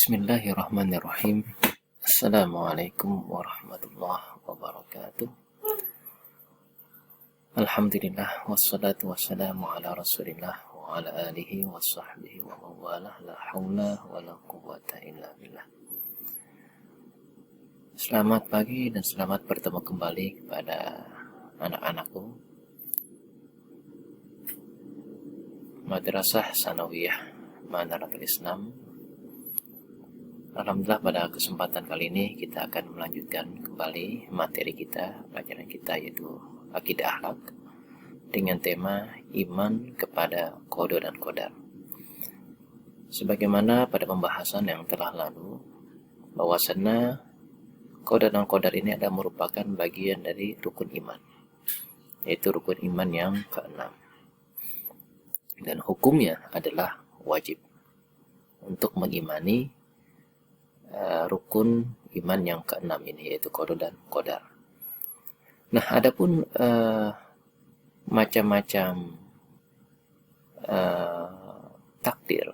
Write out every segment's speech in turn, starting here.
Bismillahirrahmanirrahim. Assalamualaikum warahmatullahi wabarakatuh. Alhamdulillah wassalatu wassalamu ala Rasulillah wa ala alihi wa sahbihi wa mawalah, la haula wa la quwwata illa billah. Selamat pagi dan selamat bertemu kembali kepada anak-anakku Madrasah Sanawiyah Manaratul Islam. Alhamdulillah, pada kesempatan kali ini kita akan melanjutkan kembali materi kita, pelajaran kita, yaitu Akidah Akhlak dengan tema iman kepada qada dan qadar. Sebagaimana pada pembahasan yang telah lalu, bahwasannya qada dan qadar ini adalah merupakan bagian dari rukun iman, yaitu rukun iman yang keenam, dan hukumnya adalah wajib untuk mengimani rukun iman yang keenam ini, yaitu qada dan qadar. Nah, adapun macam-macam takdir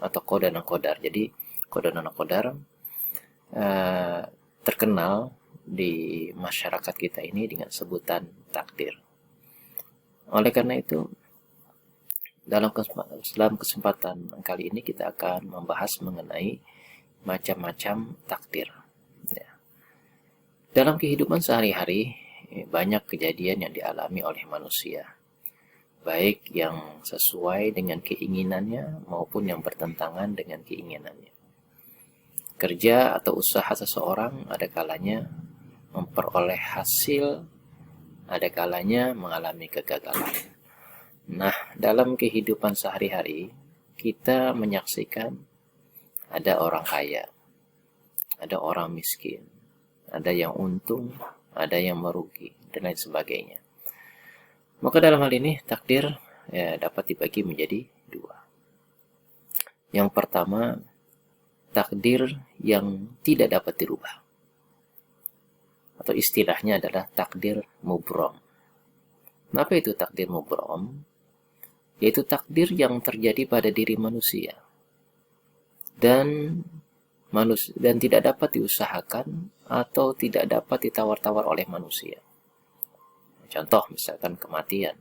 atau qada dan qadar. Jadi qada dan qadar terkenal di masyarakat kita ini dengan sebutan takdir. Oleh karena itu, dalam kesempatan kali ini kita akan membahas mengenai macam-macam takdir. Ya. Dalam kehidupan sehari-hari, banyak kejadian yang dialami oleh manusia, baik yang sesuai dengan keinginannya maupun yang bertentangan dengan keinginannya. Kerja atau usaha seseorang ada kalanya memperoleh hasil, ada kalanya mengalami kegagalan. Nah, dalam kehidupan sehari-hari kita menyaksikan ada orang kaya, ada orang miskin, ada yang untung, ada yang merugi, dan lain sebagainya. Maka dalam hal ini takdir dapat dibagi menjadi dua. Yang pertama, takdir yang tidak dapat dirubah, atau istilahnya adalah takdir mubrom. Apa itu takdir mubrom? Yaitu takdir yang terjadi pada diri manusia dan tidak dapat diusahakan atau tidak dapat ditawar-tawar oleh manusia. Contoh misalkan kematian.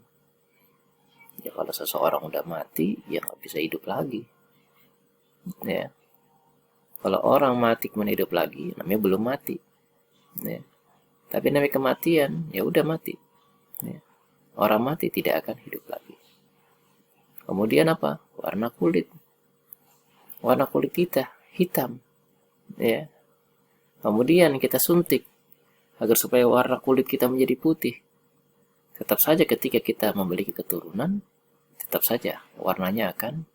Ya, kalau seseorang udah mati, ya nggak bisa hidup lagi. Ya. Kalau orang mati kemudian hidup lagi, namanya belum mati. Ya. Tapi namanya kematian, ya udah mati. Ya. Orang mati tidak akan hidup lagi. Kemudian apa? Warna kulit. Warna kulit kita hitam, ya. Kemudian kita suntik agar supaya warna kulit kita menjadi putih. Tetap saja ketika kita memiliki keturunan, tetap saja warnanya akan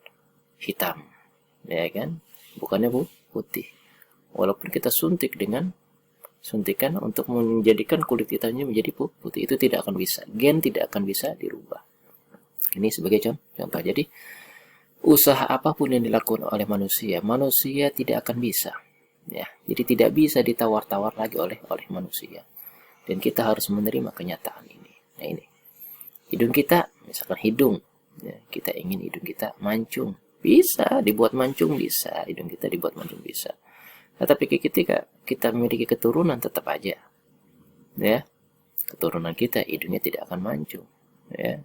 hitam, ya kan? Bukannya putih. Walaupun kita suntik dengan suntikan untuk menjadikan kulit kitanya menjadi putih, itu tidak akan bisa. Gen tidak akan bisa dirubah. Ini sebagai contoh. Jadi usaha apapun yang dilakukan oleh manusia tidak akan bisa, ya. Jadi tidak bisa ditawar-tawar lagi oleh manusia, dan kita harus menerima kenyataan ini. Nah, ini hidung kita, misalkan hidung, ya, kita ingin hidung kita mancung, bisa dibuat mancung, bisa hidung kita dibuat mancung, bisa. Tetapi ketika kita memiliki keturunan, tetap aja, ya, keturunan kita hidungnya tidak akan mancung, ya.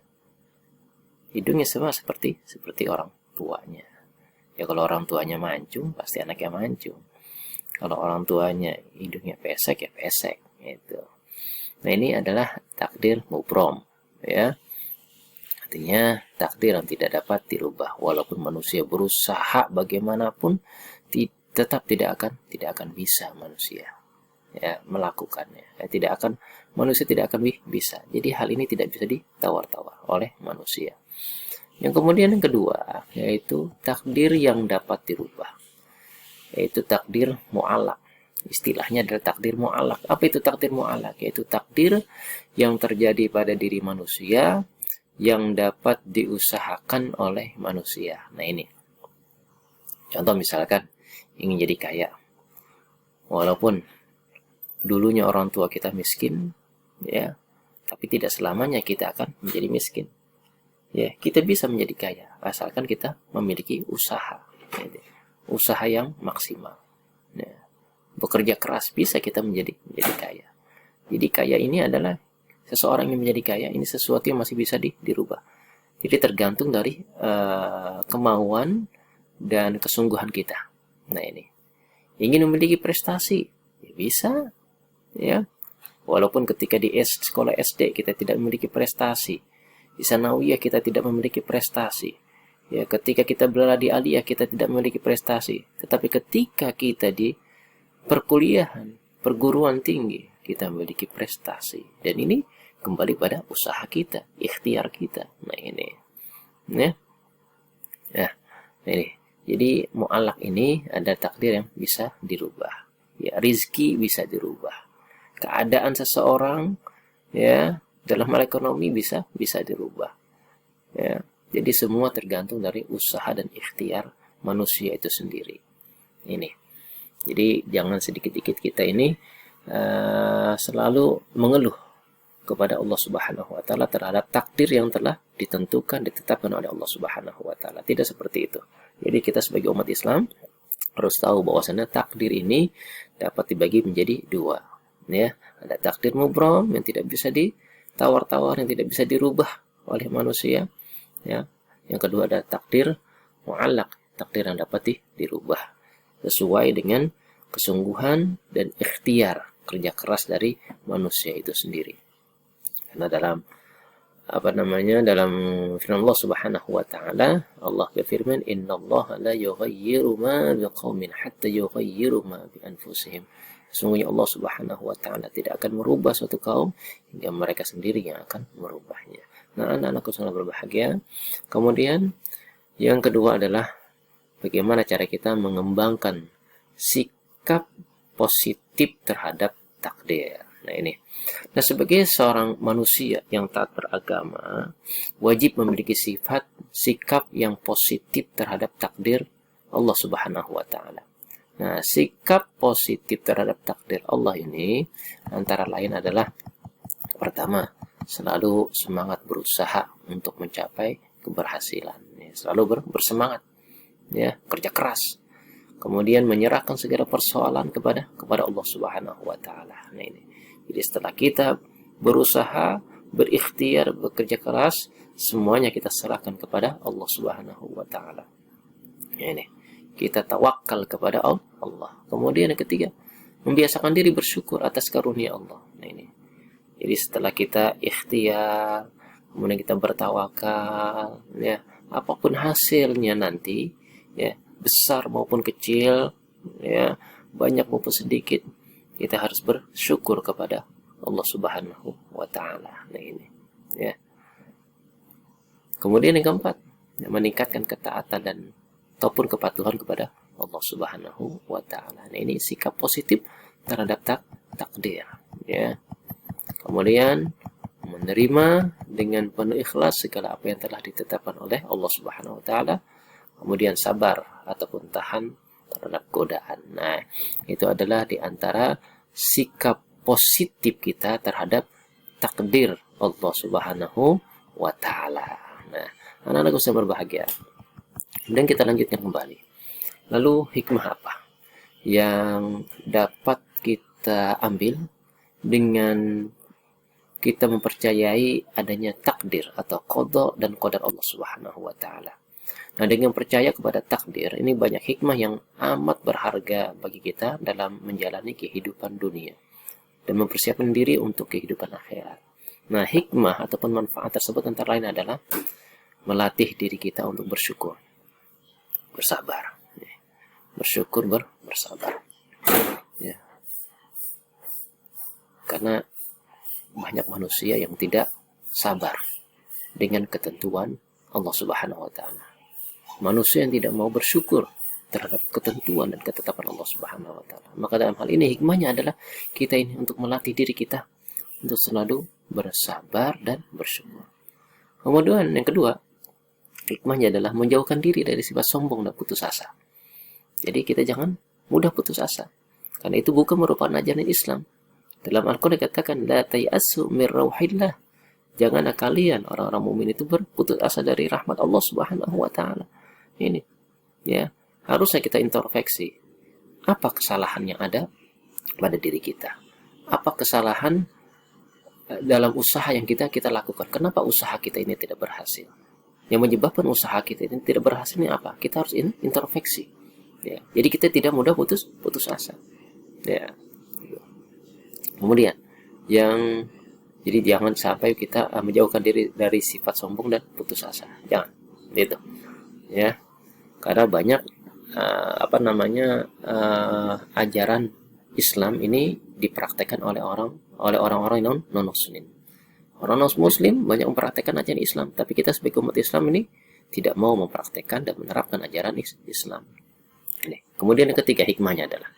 Hidungnya sama seperti orang tuanya. Ya, kalau orang tuanya mancung, pasti anaknya mancung. Kalau orang tuanya hidungnya pesek, ya pesek, gitu. Nah, ini adalah takdir mubrom, ya. Artinya takdir yang tidak dapat dirubah. Walaupun manusia berusaha bagaimanapun, tetap tidak akan bisa manusia, ya, melakukannya. Manusia tidak akan bisa. Jadi hal ini tidak bisa ditawar-tawar oleh manusia. Yang kemudian yang kedua, yaitu takdir yang dapat dirubah, yaitu takdir mu'allaq. Istilahnya adalah takdir mu'allaq. Apa itu takdir mu'allaq? Yaitu takdir yang terjadi pada diri manusia yang dapat diusahakan oleh manusia. Nah, ini contoh, misalkan ingin jadi kaya, walaupun dulunya orang tua kita miskin, ya, tapi tidak selamanya kita akan menjadi miskin. Ya, kita bisa menjadi kaya asalkan kita memiliki usaha. usaha yang maksimal. Nah, bekerja keras bisa kita menjadi kaya. Jadi kaya ini adalah seseorang yang menjadi kaya ini sesuatu yang masih bisa dirubah. Jadi tergantung dari kemauan dan kesungguhan kita. Nah ini, ingin memiliki prestasi, ya bisa, ya. Walaupun ketika di sekolah SD kita tidak memiliki prestasi, di sanawiyah kita tidak memiliki prestasi, ya. Ketika kita berada di aliyah kita tidak memiliki prestasi, tetapi ketika kita di perkuliahan, perguruan tinggi, kita memiliki prestasi. Dan ini kembali pada usaha kita, ikhtiar kita. Nah ini, ya. Nah ini. Jadi mu'allaq ini ada takdir yang bisa dirubah. Ya, rizki bisa dirubah. Keadaan seseorang, ya, dalam hal ekonomi bisa dirubah. Ya, jadi semua tergantung dari usaha dan ikhtiar manusia itu sendiri. Ini. Jadi jangan sedikit-sedikit kita ini selalu mengeluh kepada Allah Subhanahu wa taala terhadap takdir yang telah ditentukan, ditetapkan oleh Allah Subhanahu wa taala. Tidak seperti itu. Jadi kita sebagai umat Islam harus tahu bahwasanya takdir ini dapat dibagi menjadi dua. Ya, ada takdir mubram yang tidak bisa ditawar-tawar, yang tidak bisa dirubah oleh manusia. Ya. Yang kedua ada takdir mu'allaq, takdir yang dapat dirubah sesuai dengan kesungguhan dan ikhtiar, kerja keras dari manusia itu sendiri. Karena dalam dalam firman Allah Subhanahu wa taala, Allah berfirman, "Innallaha la yughayyiru ma biqaumin hatta yughayyiru ma bi anfusihim." Sesungguhnya Allah Subhanahu wa taala tidak akan merubah suatu kaum hingga mereka sendiri yang akan merubahnya. Nah, anak-anakku sangat berbahagia. Kemudian yang kedua adalah bagaimana cara kita mengembangkan sikap positif terhadap takdir. Nah ini. Nah sebagai seorang manusia yang taat beragama, wajib memiliki sikap yang positif terhadap takdir Allah Subhanahu wa taala. Nah, sikap positif terhadap takdir Allah ini antara lain adalah pertama, selalu semangat berusaha untuk mencapai keberhasilan. Ya, selalu bersemangat, ya, kerja keras. Kemudian menyerahkan segala persoalan kepada Allah Subhanahu wa taala. Nah ini. Jadi setelah kita berusaha, berikhtiar, bekerja keras, semuanya kita serahkan kepada Allah Subhanahu wa taala. Ini. Kita tawakal kepada Allah. Kemudian yang ketiga, membiasakan diri bersyukur atas karunia Allah. Nah ini. Jadi setelah kita ikhtiar, kemudian kita bertawakal, ya, apapun hasilnya nanti, ya, besar maupun kecil, ya, banyak maupun sedikit, kita harus bersyukur kepada Allah Subhanahu wa taala. Nah ini, ya. Kemudian yang keempat, ya, meningkatkan ketaatan dan ataupun kepatuhan kepada Allah Subhanahu wa taala. Nah ini sikap positif terhadap takdir, ya. Kemudian menerima dengan penuh ikhlas segala apa yang telah ditetapkan oleh Allah Subhanahu wa taala. Kemudian sabar ataupun tahan terhadap godaan. Nah, itu adalah di antara sikap positif kita terhadap takdir Allah Subhanahu wa taala. Nah, anak-anakku yang berbahagia. Dan kita lanjutkan kembali. Lalu hikmah apa yang dapat kita ambil dengan kita mempercayai adanya takdir atau qada dan qadar Allah Subhanahu wa taala. Nah, dengan percaya kepada takdir, ini banyak hikmah yang amat berharga bagi kita dalam menjalani kehidupan dunia dan mempersiapkan diri untuk kehidupan akhirat. Nah, hikmah ataupun manfaat tersebut antara lain adalah melatih diri kita untuk bersyukur, bersabar, bersyukur, bersabar. Ya. Karena banyak manusia yang tidak sabar dengan ketentuan Allah Subhanahu wa taala. Manusia yang tidak mau bersyukur terhadap ketentuan dan ketetapan Allah Subhanahu wa taala. Maka dalam hal ini hikmahnya adalah kita ini untuk melatih diri kita untuk selalu bersabar dan bersyukur. Kemudian yang kedua, hikmahnya adalah menjauhkan diri dari sifat sombong dan putus asa. Jadi kita jangan mudah putus asa, karena itu bukan merupakan ajaran Islam. Dalam Al-Quran dikatakan, la tayasu min rauhillah. Janganlah kalian orang-orang mukmin itu berputus asa dari rahmat Allah Subhanahu wa taala. Ini, ya, harusnya kita introspeksi. Apa kesalahan yang ada pada diri kita? Apa kesalahan dalam usaha yang kita lakukan? Kenapa usaha kita ini tidak berhasil? Yang menyebabkan usaha kita ini tidak berhasil ini apa? Kita harus introspeksi. Ya. Jadi kita tidak mudah putus asa. Ya. Kemudian jadi jangan sampai kita menjauhkan diri dari sifat sombong dan putus asa. Jangan. Gitu. Ya. Karena banyak ajaran Islam ini dipraktekkan oleh orang-orang non muslim. Orang non muslim banyak mempraktekkan ajaran Islam, tapi kita sebagai umat Islam ini tidak mau mempraktekkan dan menerapkan ajaran Islam. Ini. Kemudian yang ketiga, hikmahnya adalah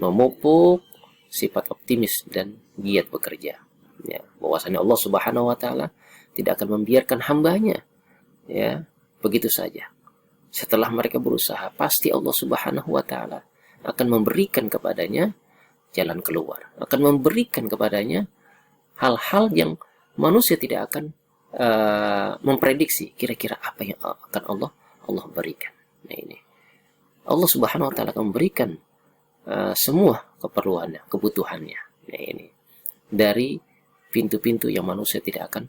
memupuk sifat optimis dan giat bekerja. Ya, bahwasanya Allah Subhanahu wa taala tidak akan membiarkan hambanya ya begitu saja. Setelah mereka berusaha, pasti Allah Subhanahu wa taala akan memberikan kepadanya jalan keluar, akan memberikan kepadanya hal-hal yang manusia tidak akan memprediksi kira-kira apa yang akan Allah berikan. Nah ini Allah Subhanahu wa taala akan memberikan semua keperluannya, kebutuhannya. Nah ini dari pintu-pintu yang manusia tidak akan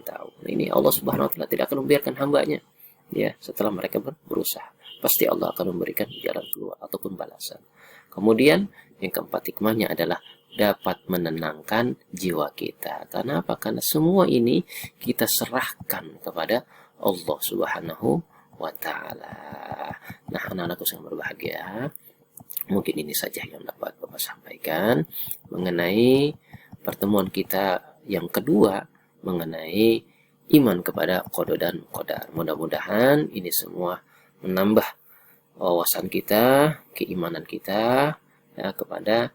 tahu. Nah, ini Allah Subhanahu wa taala tidak akan membiarkan hambanya ya setelah mereka berusaha. Pasti Allah akan memberikan jalan keluar ataupun balasan. Kemudian yang keempat, hikmahnya adalah dapat menenangkan jiwa kita. Karena apa? Karena semua ini kita serahkan kepada Allah Subhanahu wa taala. Nah, anak-anakku yang berbahagia, mungkin ini saja yang dapat Bapak sampaikan mengenai pertemuan kita yang kedua mengenai iman kepada qada dan qadar. Mudah-mudahan ini semua menambah wawasan kita, keimanan kita ya, kepada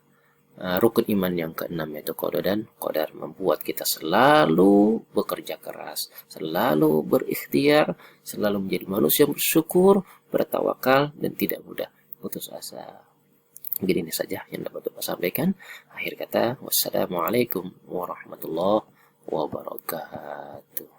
rukun iman yang keenam, yaitu qada dan qadar, membuat kita selalu bekerja keras, selalu berikhtiar, selalu menjadi manusia bersyukur, bertawakal, dan tidak mudah putus asa. Mungkin ini saja yang dapat Bapak sampaikan. Akhir kata, wassalamualaikum warahmatullahi wabarakatuh.